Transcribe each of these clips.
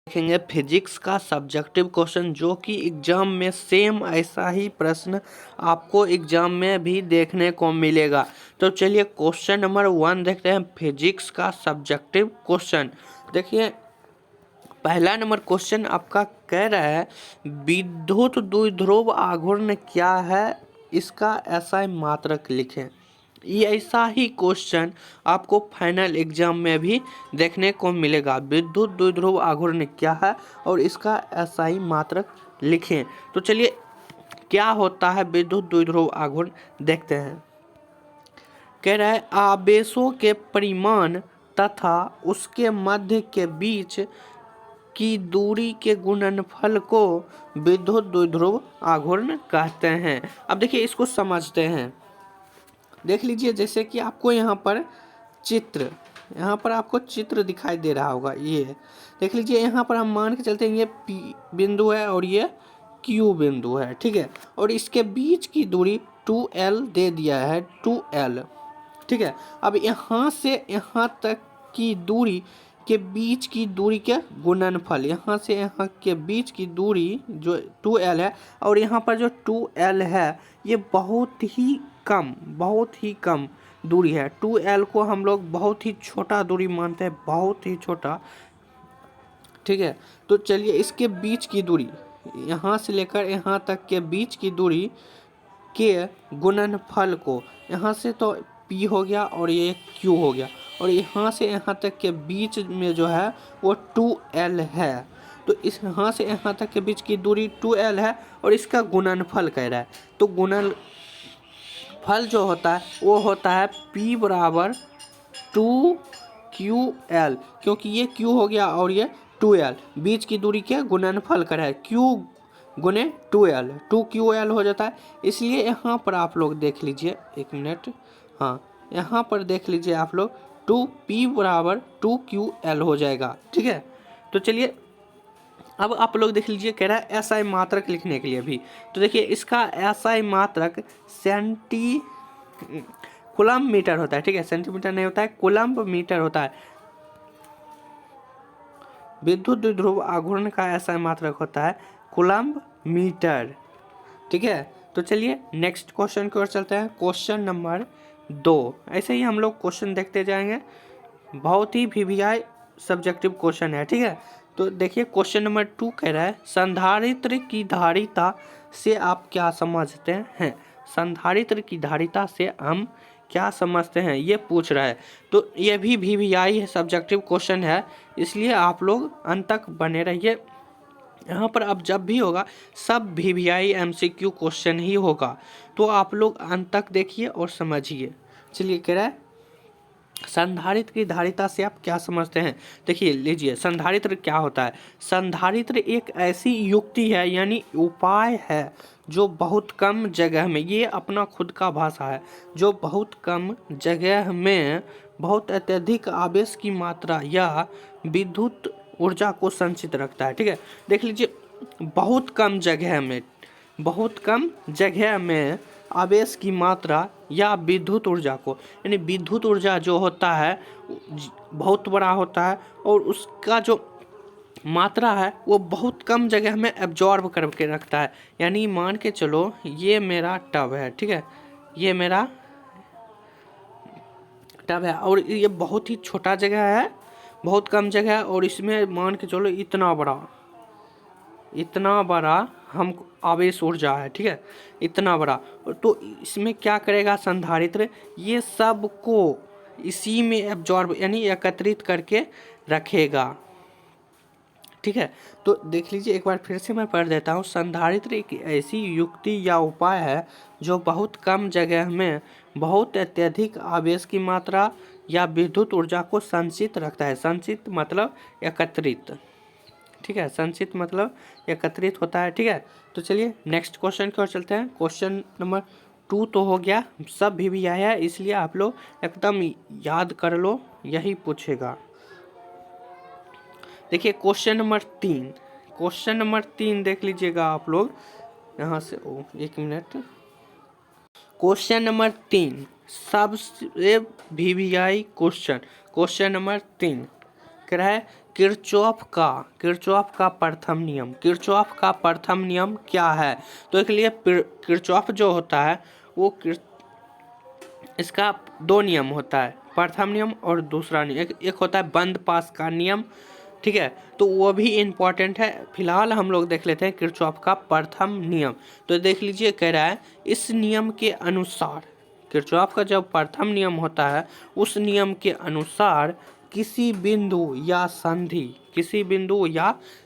देखेंगे फिजिक्स का subjective question, जो कि एग्जाम में सेम ऐसा ही प्रश्न आपको एग्जाम में भी देखने को मिलेगा। तो चलिए क्वेश्चन नंबर 1 देखते हैं, फिजिक्स का सब्जेक्टिव क्वेश्चन। देखिए पहला नंबर क्वेश्चन आपका कह रहा है विद्युत द्विध्रुव आघूर्ण क्या है, इसका एसआई मात्रक लिखें। ये ऐसा ही क्वेश्चन आपको फाइनल एग्जाम में भी देखने को मिलेगा। विद्युत द्विध्रुव आघूर्ण क्या है और इसका एसआई मात्रक लिखें। तो चलिए क्या होता है विद्युत द्विध्रुव आघूर्ण देखते हैं। कह रहा है आवेशों के परिमाण तथा उसके मध्य के बीच की दूरी के गुणनफल को विद्युत द्विध्रुव आघूर्ण कहते हैं। अब देखिए इसको समझते हैं। देख लीजिए जैसे कि आपको यहाँ पर आपको चित्र दिखाई दे रहा होगा। ये देख लीजिए, यहाँ पर हम मान के चलते हैं ये P बिंदु है और ये Q बिंदु है, ठीक है। और इसके बीच की दूरी 2L दे दिया है, 2L, ठीक है। अब यहाँ से यहाँ तक की दूरी के बीच की दूरी के गुणनफल, यहाँ से यहाँ के बीच की दूरी जो 2L है और यहाँ पर जो 2L है ये बहुत ही कम दूरी है। 2L को हम लोग बहुत ही छोटा दूरी मानते हैं, बहुत ही छोटा, ठीक है। तो चलिए इसके बीच की दूरी, यहाँ से लेकर यहाँ तक के बीच की दूरी के गुणनफल को, यहाँ से तो P हो गया और ये Q हो गया और यहाँ से यहाँ तक के बीच में जो है वो 2L है। तो इस यहाँ से यहाँ तक के बीच की दूरी 2L है और इसका गुणनफल कह रहा है। तो गुणनफल जो होता है वो होता है P बराबर 2QL, क्योंकि ये Q हो गया और ये 2L, बीच की दूरी के गुणनफल कर है, Q गुने 2L, 2QL हो जाता है। इसलिए यहाँ पर आप लोग देख लीजिए, एक मिनट, हाँ यहाँ पर देख लीजिए आप लोग 2P बराबर 2QL हो जाएगा, ठीक है। तो चलिए अब आप लोग देख लीजिए, कह रहा है एसआई मात्रक लिखने के लिए भी। तो देखिए इसका एसआई मात्रक कूलम्ब मीटर होता है, ठीक है, सेंटीमीटर नहीं होता है, कूलम्ब मीटर होता है। विद्युत द्विध्रुव आघूर्ण का एसआई मात्रक होता है कूलम्ब मीटर, ठीक है। तो चलिए नेक्स्ट क्वेश्चन की ओर चलते हैं, क्वेश्चन नंबर 2। ऐसे ही हम लोग क्वेश्चन देखते जाएंगे, बहुत ही वीवीआई सब्जेक्टिव क्वेश्चन है, ठीक है। तो देखिए क्वेश्चन नंबर 2 कह रहा है संधारित्र की धारिता से आप क्या समझते हैं। संधारित्र की धारिता से हम क्या समझते हैं ये पूछ रहा है। तो ये भी वीवीआई सब्जेक्टिव क्वेश्चन है, इसलिए आप लोग अंत तक बने रहिए। यहाँ पर अब जब भी होगा सब वीवीआई एमसीक्यू क्वेश्चन ही होगा, तो आप लोग अंत तक देखिए और समझिए। चलिए कह रहा है संधारित्र की धारिता से आप क्या समझते हैं। देखिए लीजिए संधारित्र क्या होता है। संधारित्र एक ऐसी युक्ति है यानी उपाय है जो बहुत कम जगह में, ये अपना खुद का भाषा है, जो बहुत कम जगह में बहुत अत्यधिक आवेश की मात्रा या विद्युत ऊर्जा को संचित रखता है, ठीक है। देख लीजिए बहुत कम जगह में आवेश की मात्रा या विद्युत ऊर्जा को, यानी विद्युत ऊर्जा जो होता है बहुत बड़ा होता है और उसका जो मात्रा है वो बहुत कम जगह में एब्जॉर्ब करके रखता है। यानी मान के चलो ये मेरा टब है, ठीक है, ये मेरा टब है और ये बहुत ही छोटा जगह है, बहुत कम जगह है और इसमें मान के चलो इतना बड़ा हम आवेश ऊर्जा है, ठीक है, इतना बड़ा। तो इसमें क्या करेगा संधारित्र, ये सब को इसी में एब्जॉर्ब यानी एकत्रित करके रखेगा, ठीक है। तो देख लीजिए एक बार फिर से मैं पढ़ देता हूँ। संधारित्र एक ऐसी युक्ति या उपाय है जो बहुत कम जगह में बहुत अत्यधिक आवेश की मात्रा या विद्युत ऊर्जा को संचित रखता है। संचित मतलब एकत्रित, ठीक है, संचित मतलब एकत्रित होता है, ठीक है। तो चलिए नेक्स्ट क्वेश्चन की ओर चलते हैं। क्वेश्चन नंबर 2 तो हो गया, सब भी आया है, इसलिए आप लोग एकदम याद कर लो, यही पूछेगा। देखिए क्वेश्चन नंबर 3 देख लीजिएगा आप लोग यहाँ से, एक मिनट। क्वेश्चन नंबर 3 सबसे वीवीआई क्वेश्चन नंबर 3 कह रहा है किरचॉफ का प्रथम नियम, किरचॉफ का प्रथम नियम क्या है? तो इसके लिए किरचॉफ जो होता है वो इसका दो नियम होता है, प्रथम नियम और दूसरा नियम। एक होता है बंद पास का नियम, ठीक है, तो वो भी इम्पोर्टेंट है। फिलहाल हम लोग देख लेते हैं किरचॉफ का प्रथम नियम। तो देख लीजिए, कह रहा है इस नियम के अनुसार, किरचॉफ का जब प्रथम नियम होता है उस नियम के अनुसार किसी बिंदु या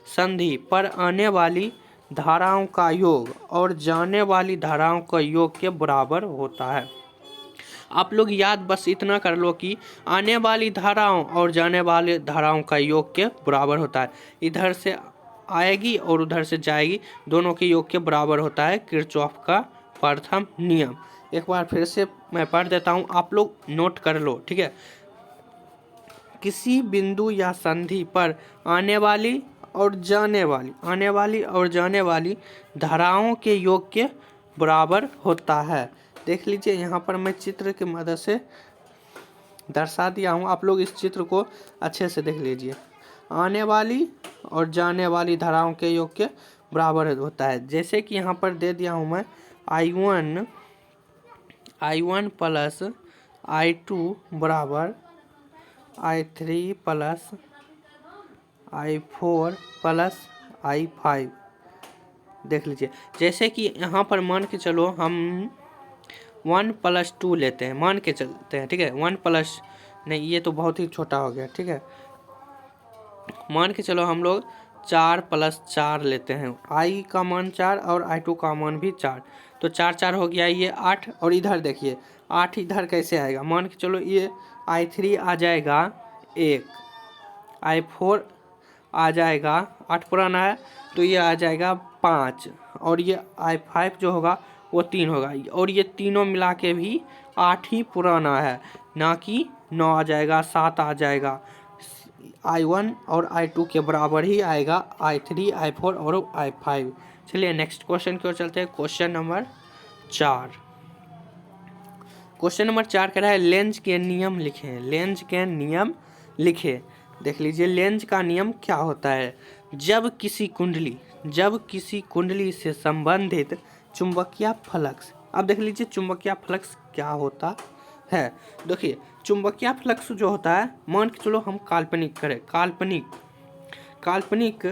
संधि पर आने वाली धाराओं का योग और जाने वाली धाराओं का योग के बराबर होता है। आप लोग याद बस इतना कर लो कि आने वाली धाराओं और जाने वाली धाराओं का योग के बराबर होता है। इधर से आएगी और उधर से जाएगी, दोनों के योग के बराबर होता है किरचॉफ का प्रथम नियम। एक बार फिर से मैं पढ़ देता हूँ, आप लोग नोट कर लो, ठीक है। किसी बिंदु या संधि पर आने वाली और जाने वाली धाराओं के योग के बराबर होता है। देख लीजिए, यहाँ पर मैं चित्र की मदद से दर्शा दिया हूँ, आप लोग इस चित्र को अच्छे से देख लीजिए। आने वाली और जाने वाली धाराओं के योग के बराबर होता है। जैसे कि यहाँ पर दे दिया हूँ मैं I1 प्लस I2 बराबर I3 plus I4 plus I5। देख लीजिए, जैसे कि यहाँ पर मान के चलो हम 1+2 लेते हैं, मान के चलते हैं, ठीक है। 1 प्लस नहीं, ये तो बहुत ही छोटा हो गया, ठीक है। मान के चलो हम लोग 4+4 लेते हैं, I का मान 4 और I2 का मान भी 4, तो 4 हो गया, ये 8। और इधर देखिए 8 इधर कैसे आएगा? मान के चलो ये I3 आ जाएगा 1, I4 आ जाएगा, 8 पुराना है तो ये आ जाएगा 5, और ये I5 जो होगा वो 3 होगा, और ये तीनों मिला के भी 8 ही पुराना है, ना कि 9 आ जाएगा, 7 आ जाएगा। I1 और I2 के बराबर ही आएगा I3, I4 और I5। चलिए नेक्स्ट क्वेश्चन की ओर चलते हैं। क्वेश्चन नंबर 4 कह रहा है लेंज के नियम लिखें। देख लीजिए, लेंज का नियम क्या होता है? जब किसी कुंडली से संबंधित चुंबकीय फ्लक्स, अब देख लीजिए चुंबकीय फ्लक्स क्या होता है। देखिए चुंबकीय फ्लक्स जो होता है, मान के चलो हम काल्पनिक करें, काल्पनिक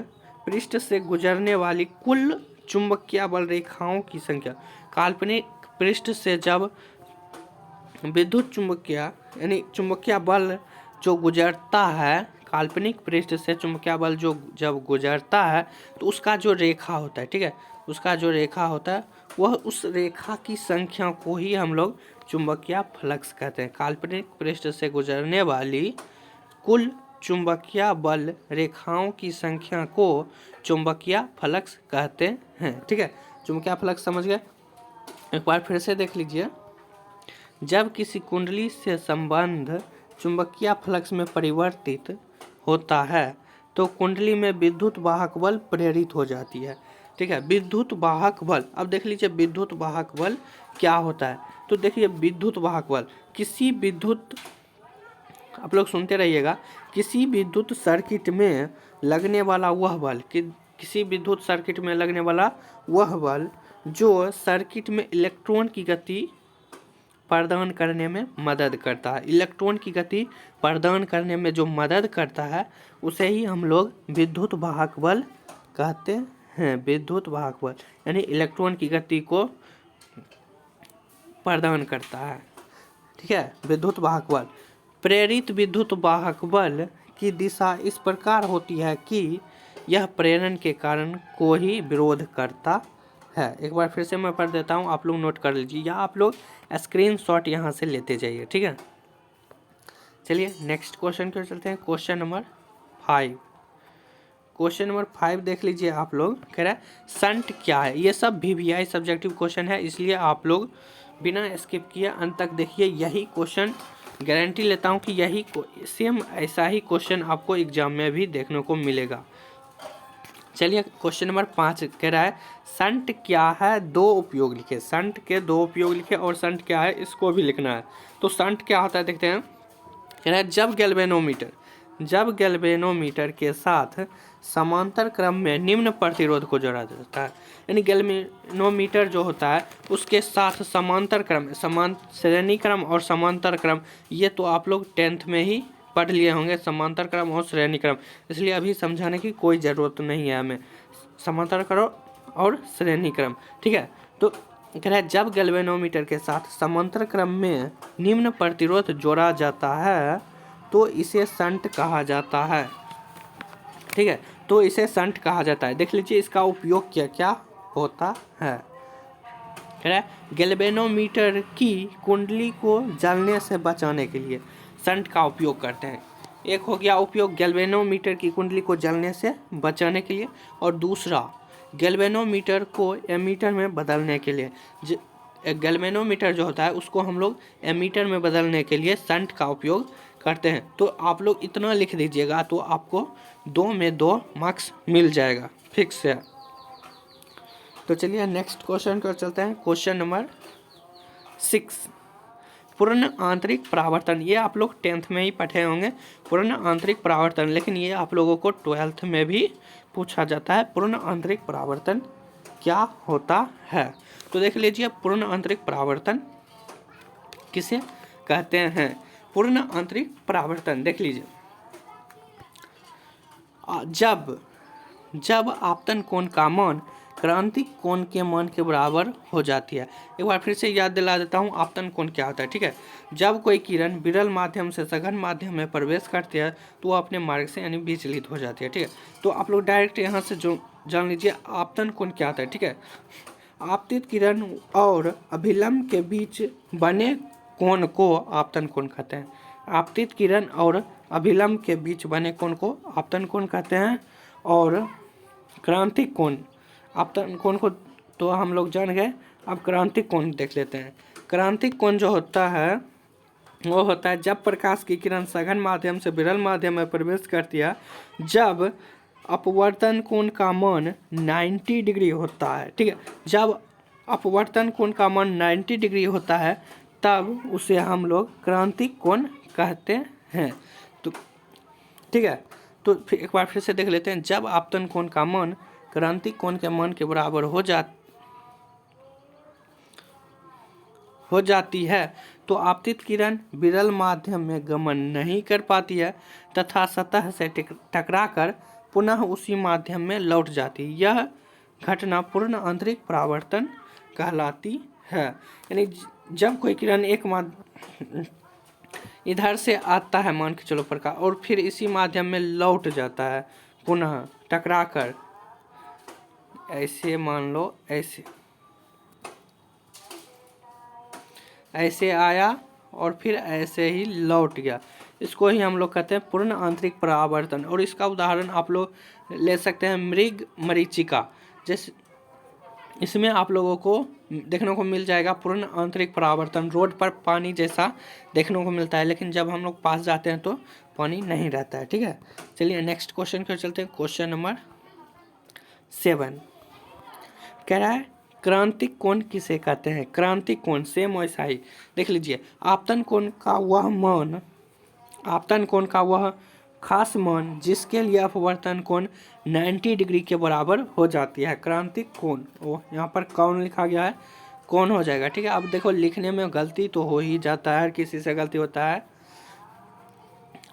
पृष्ठ से गुजरने वाली कुल चुंबकीय बल रेखाओं की संख्या। काल्पनिक पृष्ठ से जब विद्युत चुंबकीय यानी चुंबकीय बल जो गुजरता है, काल्पनिक पृष्ठ से चुंबकीय बल जो जब गुजरता है तो उसका जो रेखा होता है, ठीक है, उसका जो रेखा होता है वह उस रेखा की संख्या को ही हम लोग चुंबकीय फ्लक्स कहते हैं। काल्पनिक पृष्ठ से गुजरने वाली कुल चुंबकीय बल रेखाओं की संख्या को चुंबकीय फ्लक्स कहते हैं, ठीक है। चुंबकीय फ्लक्स समझ गए? एक बार फिर से देख लीजिए, जब किसी कुंडली से संबंध चुंबकीय फ्लक्स में परिवर्तित होता है तो कुंडली में विद्युत वाहक बल प्रेरित हो जाती है, ठीक है। विद्युत वाहक बल, अब देख लीजिए विद्युत वाहक बल क्या होता है। तो देखिए विद्युत वाहक बल किसी विद्युत, आप लोग सुनते रहिएगा, किसी विद्युत सर्किट में लगने वाला वह बल, किसी विद्युत सर्किट में लगने वाला वह बल जो सर्किट में इलेक्ट्रॉन की गति प्रदान करने में मदद करता है। इलेक्ट्रॉन की गति प्रदान करने में जो मदद करता है उसे ही हम लोग विद्युत वाहक बल कहते हैं। विद्युत वाहक बल यानी इलेक्ट्रॉन की गति को प्रदान करता है, ठीक है, विद्युत वाहक बल। प्रेरित विद्युत वाहक बल की दिशा इस प्रकार होती है कि यह प्रेरण के कारण को ही विरोध करता है। एक बार फिर से मैं पढ़ देता हूँ, आप लोग नोट कर लीजिए या आप लोग स्क्रीनशॉट यहाँ से लेते जाइए, ठीक है। चलिए नेक्स्ट क्वेश्चन की ओर चलते हैं। क्वेश्चन नंबर 5 देख लीजिए आप लोग, कह रहा है शंट क्या है। ये सब VVI सब्जेक्टिव क्वेश्चन है, इसलिए आप लोग बिना स्किप किए अंत तक देखिए। यही क्वेश्चन गारंटी लेता हूँ कि यही सेम ऐसा ही क्वेश्चन आपको एग्जाम में भी देखने को मिलेगा। चलिए क्वेश्चन नंबर 5 कह रहा है शंट क्या है, 2 उपयोग लिखे। शंट के 2 उपयोग लिखे और शंट क्या है इसको भी लिखना है। तो शंट क्या होता है देखते हैं। कह रहा है जब गैल्वेनोमीटर के साथ समांतर क्रम में निम्न प्रतिरोध को जोड़ा जाता है। यानी गैल्वेनोमीटर जो होता है उसके साथ समांतर क्रम, श्रेणी क्रम और समांतर क्रम, ये तो आप लोग 10th में ही पढ़ लिए होंगे, समांतर क्रम और श्रेणी क्रम, इसलिए अभी समझाने की कोई ज़रूरत नहीं है हमें। समांतर क्रम और श्रेणी क्रम, ठीक है। तो कह रहा है जब गैल्वेनोमीटर के साथ समांतर क्रम में निम्न प्रतिरोध जोड़ा जाता है तो इसे शंट कहा जाता है, ठीक है। तो इसे शंट कहा जाता है। देख लीजिए इसका उपयोग क्या क्या होता है। कह रहा है गैल्वेनोमीटर की कुंडली को जलने से बचाने के लिए शंट का उपयोग करते हैं। एक हो गया उपयोग गैल्वेनोमीटर की कुंडली को जलने से बचाने के लिए, और दूसरा गैल्वेनोमीटर को एमीटर में बदलने के लिए। गैल्वेनोमीटर जो होता है उसको हम लोग एमीटर में बदलने के लिए शंट का उपयोग करते हैं। तो आप लोग इतना लिख दीजिएगा तो आपको 2 में 2 मार्क्स मिल जाएगा, फिक्स है। तो चलिए नेक्स्ट क्वेश्चन पर चलते हैं। क्वेश्चन नंबर 6, पूर्ण आंतरिक परावर्तन। ये आप लोग 10th में ही पढ़े होंगे पूर्ण आंतरिक परावर्तन, लेकिन ये आप लोगों को 12th में भी पूछा जाता है। पूर्ण आंतरिक परावर्तन क्या होता है? तो देख लीजिए पूर्ण आंतरिक परावर्तन किसे कहते हैं। पूर्ण आंतरिक परावर्तन देख लीजिए, जब आपतन कोण का मान क्रांतिक कोण के मान के बराबर हो जाती है। एक बार फिर से याद दिला देता हूँ आपतन कोण क्या होता है, ठीक है। जब कोई किरण विरल माध्यम से सघन माध्यम में प्रवेश करती है तो वो अपने मार्ग से यानी विचलित हो जाती है, ठीक है। तो आप लोग डायरेक्ट यहाँ से जो जान लीजिए आपतन कोण क्या होता है, ठीक है। आपतित किरण और अभिलंब के बीच बने कोण को आपतन कोण कहते हैं। आपतित किरण और अभिलंब के बीच बने कोण को आपतन कोण कहते हैं। और क्रांतिक कोण, आपतन कोण को तो हम लोग जान गए, अब क्रांतिक कोण देख लेते हैं। क्रांतिक कोण जो होता है वो होता है जब प्रकाश की किरण सघन माध्यम से विरल माध्यम में प्रवेश करती है, जब अपवर्तन कोण का मान 90 डिग्री होता है, ठीक है। जब अपवर्तन कोण का मान 90 डिग्री होता है तब उसे हम लोग क्रांतिक कोण कहते हैं। तो ठीक है, तो फिर एक बार फिर से देख लेते हैं। जब आपतन कोण का मान क्रांतिक कोण के मान के बराबर हो जाती है तो आपतित किरण विरल माध्यम में गमन नहीं कर पाती है तथा सतह से टकराकर पुनः उसी माध्यम में लौट जाती है। यह घटना पूर्ण आंतरिक परावर्तन कहलाती है। यानी जब कोई किरण इधर से आता है, मान के चलो प्रकाश, और फिर इसी माध्यम में लौट जाता है पुनः टकराकर, ऐसे मान लो ऐसे आया और फिर ऐसे ही लौट गया, इसको ही हम लोग कहते हैं पूर्ण आंतरिक परावर्तन। और इसका उदाहरण आप लोग ले सकते हैं मृग मरीचिका, जैसे इसमें आप लोगों को देखने को मिल जाएगा पूर्ण आंतरिक परावर्तन। रोड पर पानी जैसा देखने को मिलता है, लेकिन जब हम लोग पास जाते हैं तो पानी नहीं रहता है, ठीक है। चलिए नेक्स्ट क्वेश्चन पर चलते हैं। क्वेश्चन नंबर 7 कह रहा है क्रांतिक कोण किसे कहते हैं। क्रांतिक कोण सेम वैसा ही देख लीजिए, आपतन कोण का वह खास मान जिसके लिए अपवर्तन कोण 90 डिग्री के बराबर हो जाती है। क्रांतिक कोण, वो यहाँ पर कौन लिखा गया है, कौन हो जाएगा, ठीक है। अब देखो लिखने में गलती तो हो ही जाता है, हर किसी से गलती होता है।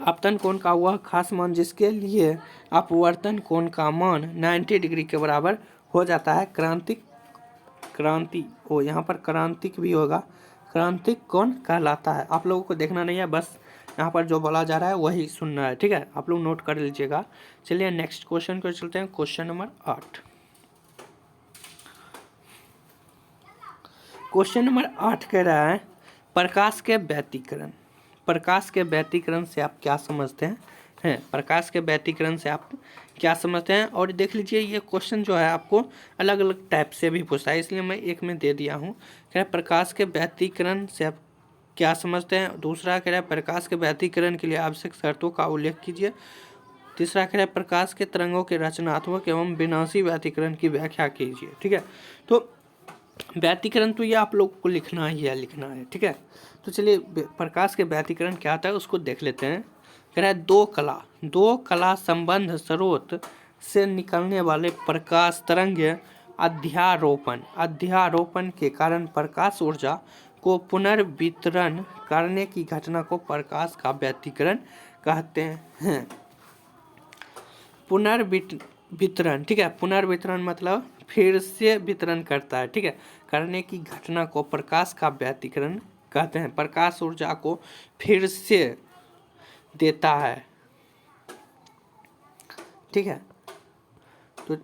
आपतन कोण का वह खास मान जिसके लिए अपवर्तन कोण का मान 90 डिग्री के बराबर हो जाता है यहाँ पर क्रांतिक भी होगा, क्रांतिक कोण कहलाता है। आप लोगों को देखना नहीं है, बस यहाँ पर जो बोला जा रहा है वही सुनना है, ठीक है। आप लोग नोट कर लीजिएगा। चलिए नेक्स्ट क्वेश्चन को चलते हैं। क्वेश्चन नंबर 8 क्वेश्चन नंबर 8 कह रहा है प्रकाश के व्यतिकरण। प्रकाश के व्यतिकरण से आप क्या समझते हैं? प्रकाश के व्यतिकरण से आप क्या समझते हैं? और देख लीजिए ये क्वेश्चन जो है आपको अलग अलग टाइप से भी पूछता है, इसलिए मैं एक में दे दिया हूँ। कह रहा है प्रकाश के व्यतिकरण से आप क्या समझते हैं। दूसरा कह रहा है प्रकाश के व्यतिकरण के लिए आवश्यक शर्तों का उल्लेख कीजिए। तीसरा कह रहा है प्रकाश के तरंगों के रचनात्मक एवं विनाशी व्यतिकरण की व्याख्या कीजिए, ठीक है। तो व्यतिकरण तो ये आप लोग को लिखना है, ठीक है। तो चलिए प्रकाश के व्यतिकरण क्या होता है उसको देख लेते हैं। कह रहा है दो कला संबंध स्रोत से निकलने वाले प्रकाश तरंग अध्यारोपण के कारण प्रकाश ऊर्जा को पुनर्वितरण करने की घटना को प्रकाश का व्यतिकरण कहते हैं। पुनर्वितरण, ठीक है, पुनर्वितरण मतलब फिर से वितरण करता है, ठीक है, करने की घटना को प्रकाश का व्यतिकरण कहते हैं। प्रकाश ऊर्जा को फिर से देता है, ठीक है। तो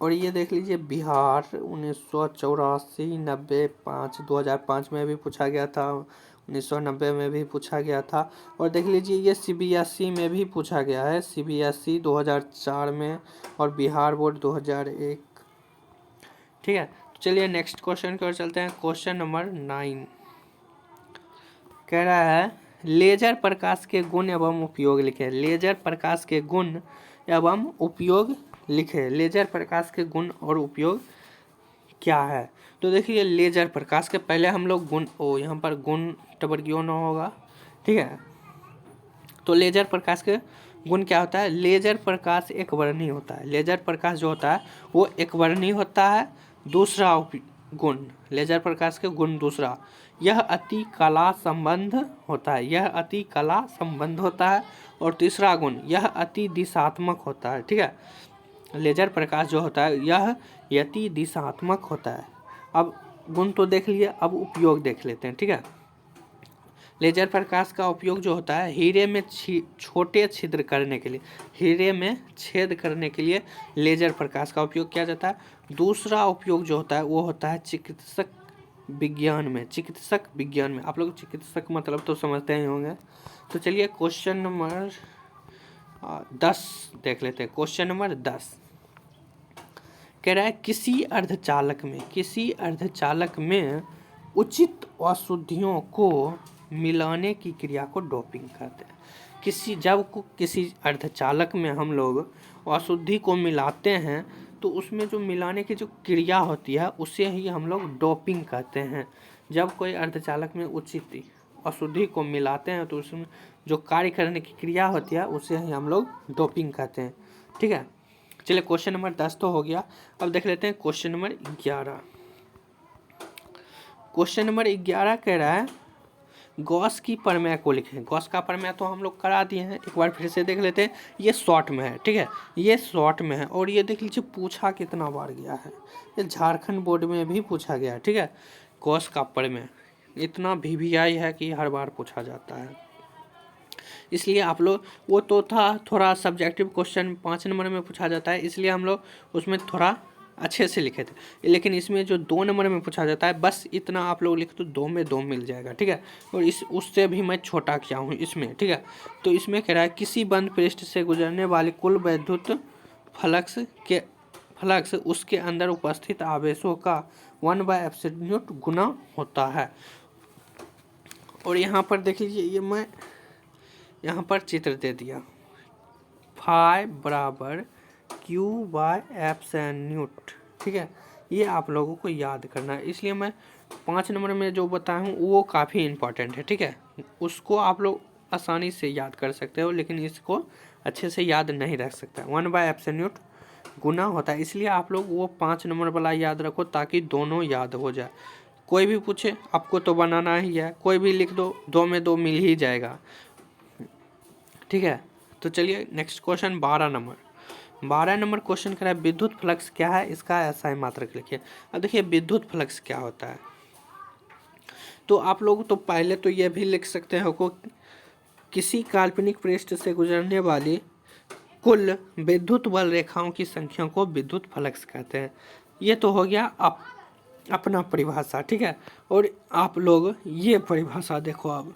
और ये देख लीजिए बिहार 1984, 90, 5, 2005 में भी पूछा गया था, 1990 में भी पूछा गया था। और देख लीजिए ये CBSE में भी पूछा गया है, CBSE 2004 में और बिहार बोर्ड 2001, ठीक है। तो चलिए नेक्स्ट क्वेश्चन की ओर चलते हैं। क्वेश्चन नंबर 9 कह रहा है लेजर प्रकाश के गुण एवं उपयोग लिखे। लेजर प्रकाश के गुण एवं उपयोग लिखे। लेजर प्रकाश के गुण और उपयोग क्या है? तो देखिए लेजर प्रकाश के पहले हम लोग गुण यहाँ पर गुण टवर्गियों न होगा, ठीक है। तो लेजर प्रकाश के गुण क्या होता है? लेजर प्रकाश एक वर्णीय होता है। लेजर प्रकाश जो होता है वो एक वर्णीय होता है। दूसरा गुण लेजर प्रकाश के गुण दूसरा, यह अति कला संबंध होता है। यह अति कला संबंध होता है। और तीसरा गुण यह अति दिशात्मक होता है, ठीक है। लेजर प्रकाश जो होता है यह अति दिशात्मक होता है। अब गुण तो देख लिए, अब उपयोग देख लेते हैं, ठीक है। लेजर प्रकाश का उपयोग जो होता है हीरे में छोटे छिद्र करने के लिए, हीरे में छेद करने के लिए लेजर प्रकाश का उपयोग किया जाता है। दूसरा उपयोग जो होता है वो होता है चिकित्सक विज्ञान में। चिकित्सक विज्ञान में आप लोग चिकित्सक मतलब तो समझते ही होंगे। तो चलिए क्वेश्चन नंबर 10 देख लेते हैं। क्वेश्चन नंबर 10 कह रहा है किसी अर्धचालक में उचित अशुद्धियों को मिलाने की क्रिया को डोपिंग कहते हैं। किसी अर्धचालक में हम लोग अशुद्धि को मिलाते हैं तो उसमें जो मिलाने की जो क्रिया होती है उसे ही हम लोग डोपिंग कहते हैं। जब कोई अर्धचालक में उचित अशुद्धि को मिलाते हैं तो उसमें जो कार्य करने की क्रिया होती है उसे ही हम लोग डोपिंग कहते हैं, ठीक है। चलिए क्वेश्चन नंबर 10 तो हो गया। अब देख लेते हैं क्वेश्चन नंबर 11। क्वेश्चन नंबर 11 कह रहा है गॉस की प्रमेय को लिखें। गॉस का प्रमेय तो हम लोग करा दिए हैं, एक बार फिर से देख लेते हैं। ये शॉर्ट में है, ठीक है, ये शॉर्ट में है। और ये देख लीजिए पूछा कितना बार गया है, ये झारखंड बोर्ड में भी पूछा गया है, ठीक है। गॉस का प्रमेय इतना VVI है कि हर बार पूछा जाता है, इसलिए आप लोग वो तो था थोड़ा सब्जेक्टिव क्वेश्चन 5 नंबर में पूछा जाता है, इसलिए हम लोग उसमें थोड़ा अच्छे से लिखे थे। लेकिन इसमें जो 2 नंबर में पूछा जाता है बस इतना आप लोग लिख तो 2 में 2 मिल जाएगा, ठीक है। और उससे भी मैं छोटा किया हूँ इसमें, ठीक है। तो इसमें कह रहा है किसी बंद पृष्ठ से गुजरने वाली कुल वैद्युत फ्लक्स उसके अंदर उपस्थित आवेशों का 1/एप्सिलॉन गुना होता है। और यहाँ पर देख लीजिए, ये मैं यहाँ पर चित्र दे दिया, फाई बराबर Q/एप्सिलॉन, ठीक है। ये आप लोगों को याद करना है, इसलिए मैं 5 नंबर में जो बताया हूँ वो काफ़ी इम्पोर्टेंट है, ठीक है। उसको आप लोग आसानी से याद कर सकते हो, लेकिन इसको अच्छे से याद नहीं रख सकते। 1/एप्सिलॉन गुना होता है, इसलिए आप लोग वो 5 नंबर वाला याद रखो ताकि दोनों याद हो जाए। कोई भी पूछे आपको तो बनाना ही है, कोई भी लिख दो, 2 में 2 मिल ही जाएगा, ठीक है। तो चलिए नेक्स्ट क्वेश्चन 12 नंबर क्वेश्चन करा है विद्युत फ्लक्स क्या है, इसका SI मात्रक लिखिए। अब देखिए विद्युत फ्लक्स क्या होता है, तो आप लोग तो पहले तो ये भी लिख सकते हो को किसी काल्पनिक पृष्ठ से गुजरने वाली कुल विद्युत बल रेखाओं की संख्या को विद्युत फ्लक्स कहते हैं। ये तो हो गया अपना परिभाषा, ठीक है। और आप लोग ये परिभाषा देखो, अब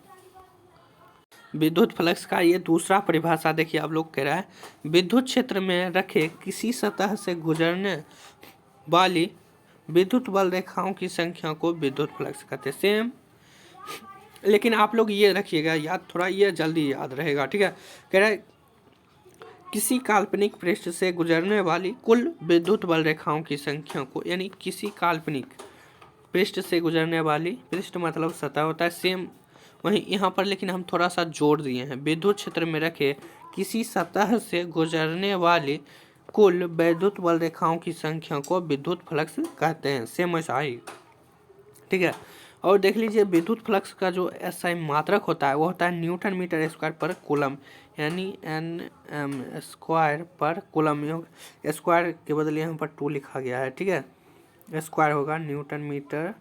विद्युत फ्लक्स का ये दूसरा परिभाषा देखिए। आप लोग कह रहा है विद्युत क्षेत्र में रखे किसी सतह से गुजरने वाली विद्युत बल रेखाओं की संख्या को विद्युत फ्लक्स कहते हैं। सेम, लेकिन आप लोग ये रखिएगा याद, थोड़ा ये जल्दी याद रहेगा, ठीक है। कह रहा है किसी काल्पनिक पृष्ठ से गुजरने वाली कुल विद्युत बल रेखाओं की संख्या को, यानी किसी काल्पनिक पृष्ठ से गुजरने वाली, पृष्ठ मतलब सतह होता है, सेम वहीं यहाँ पर लेकिन हम थोड़ा सा जोड़ दिए हैं, विद्युत क्षेत्र में रखे किसी सतह से गुजरने वाली कुल वैद्युत बल रेखाओं की संख्या को विद्युत फ्लक्स कहते हैं। सेम ऐसा ही, ठीक है। और देख लीजिए विद्युत फ्लक्स का जो एसआई मात्रक होता है वो होता है न्यूटन मीटर स्क्वायर पर कूलम, यानी एन स्क्वायर पर कूलम। स्क्वायर के बदले यहाँ पर 2 लिखा गया है, ठीक है। स्क्वायर होगा न्यूटन मीटर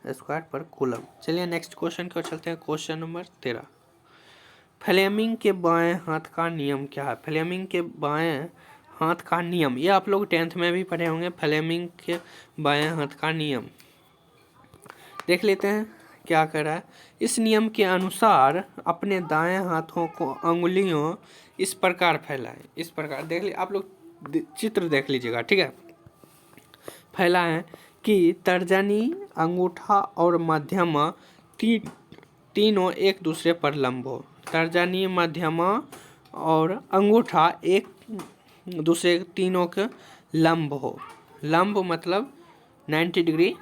स्क्वायर पर कूलम। चलिए नेक्स्ट क्वेश्चन की ओर चलते हैं। क्वेश्चन नंबर 13, फ्लेमिंग के बाएं हाथ का नियम क्या है? फ्लेमिंग के बाएं हाथ का नियम, ये आप लोग 10th में भी पढ़े होंगे। फ्लेमिंग के बाएं हाथ का नियम देख लेते हैं क्या कर रहा है। इस नियम के अनुसार अपने दाएं हाथों को अंगुलियों इस प्रकार फैलाएं। इस प्रकार देख लीजिए, आप लोग चित्र देख लीजिएगा, ठीक है। फैलाएं कि तर्जनी, अंगूठा और मध्यमा तीनों एक दूसरे पर लंब हो। तर्जनी, मध्यमा और अंगूठा एक दूसरे तीनों के लंब हो। लंब मतलब 90 डिग्री।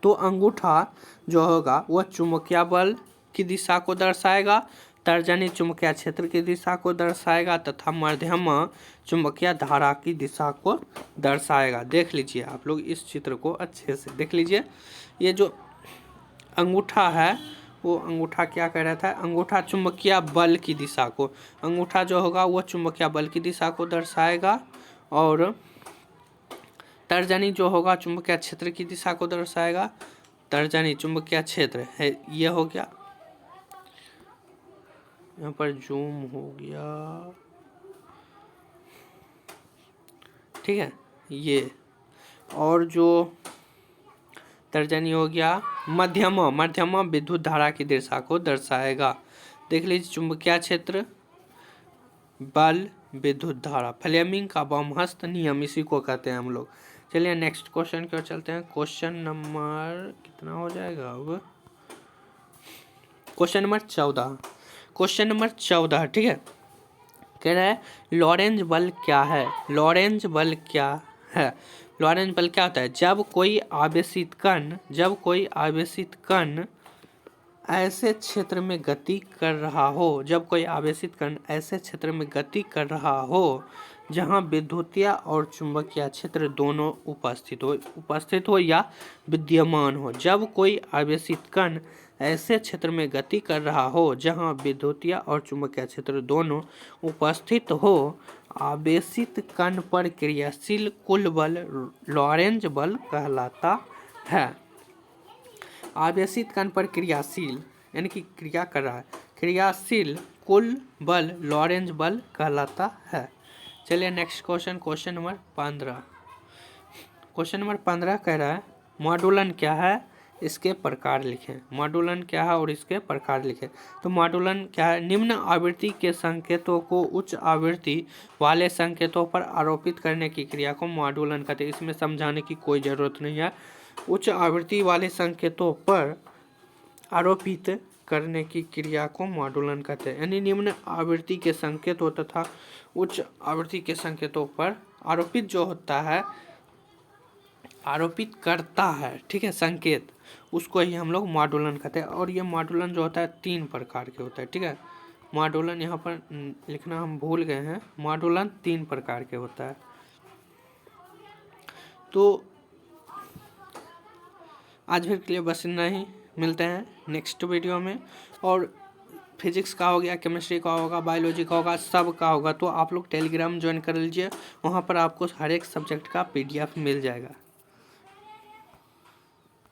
तो अंगूठा जो होगा वह चुंबकीय बल की दिशा को दर्शाएगा, तर्जनी चुंबकीय क्षेत्र की दिशा को दर्शाएगा तथा मध्यमा चुंबकीय धारा की दिशा को दर्शाएगा। देख लीजिए आप लोग इस चित्र को अच्छे से देख लीजिए। ये जो अंगूठा है वो अंगूठा क्या कह रहा था? अंगूठा चुंबकीय बल की दिशा को, अंगूठा जो होगा वो चुंबकीय बल की दिशा को दर्शाएगा और तर्जनी जो होगा चुंबकीय क्षेत्र की दिशा को दर्शाएगा। तर्जनी चुंबकीय क्षेत्र है, ये हो गया। यहाँ पर जूम हो गया, ठीक है ये। और जो तर्जनी हो गया मध्यमा, मध्यमा विद्युत धारा की दिशा को दर्शाएगा। देख लीजिए चुंबकीय क्षेत्र, बल, विद्युत धारा, फ्लेमिंग का वामहस्त नियम, इसी को कहते हैं हम लोग। चलिए नेक्स्ट क्वेश्चन की ओर चलते हैं। क्वेश्चन नंबर कितना हो जाएगा अब? Question number 14। क्वेश्चन नंबर 14, ठीक है। कह रहा है लॉरेंज बल क्या है? लॉरेंज बल क्या है? लॉरेंज बल क्या होता है? जब कोई आवेशित कण ऐसे क्षेत्र में गति कर रहा हो, जब कोई आवेशित कण ऐसे क्षेत्र में गति कर रहा हो जहां विद्युतीय और चुंबकीय क्षेत्र दोनों उपस्थित हो या विद्यमान हो। जब कोई आवेशित कण ऐसे क्षेत्र में गति कर रहा हो जहां विद्युतीय और चुंबकीय क्षेत्र दोनों उपस्थित हो, आवेशित कण पर क्रियाशील कुल बल लॉरेंज बल कहलाता है। आवेशित कण पर क्रियाशील यानी कि क्रिया कर रहा है, क्रियाशील कुल बल लॉरेंज बल कहलाता है। चलिए next question, question number 15। Question number 15 कह रहा है मॉडुलन क्या है, इसके प्रकार लिखें। मॉडुलन क्या है और इसके प्रकार लिखें। तो मॉडुलन क्या है? निम्न आवृत्ति के संकेतों को उच्च आवृत्ति वाले संकेतों पर आरोपित करने की क्रिया को मॉडुलन कहते हैं। इसमें समझाने की कोई ज़रूरत नहीं है। उच्च आवृत्ति वाले संकेतों पर आरोपित करने की क्रिया को मॉडुलन कहते हैं। यानी निम्न आवृत्ति के संकेतों तथा उच्च आवृत्ति के संकेतों पर आरोपित जो होता है, आरोपित करता है, ठीक है, संकेत, उसको ही हम लोग मॉडुलन कहते हैं। और ये मॉडुलन जो होता है 3 प्रकार के होता है, ठीक है। मॉडुलन यहाँ पर लिखना हम भूल गए हैं। मॉडुलन 3 प्रकार के होता है। तो आज फिर के लिए बस इतना ही, मिलते हैं नेक्स्ट वीडियो में। और फिजिक्स का हो गया, केमिस्ट्री का होगा, बायोलॉजी का होगा, सब का होगा। तो आप लोग टेलीग्राम ज्वाइन कर लीजिए, वहाँ पर आपको हर एक सब्जेक्ट का PDF मिल जाएगा।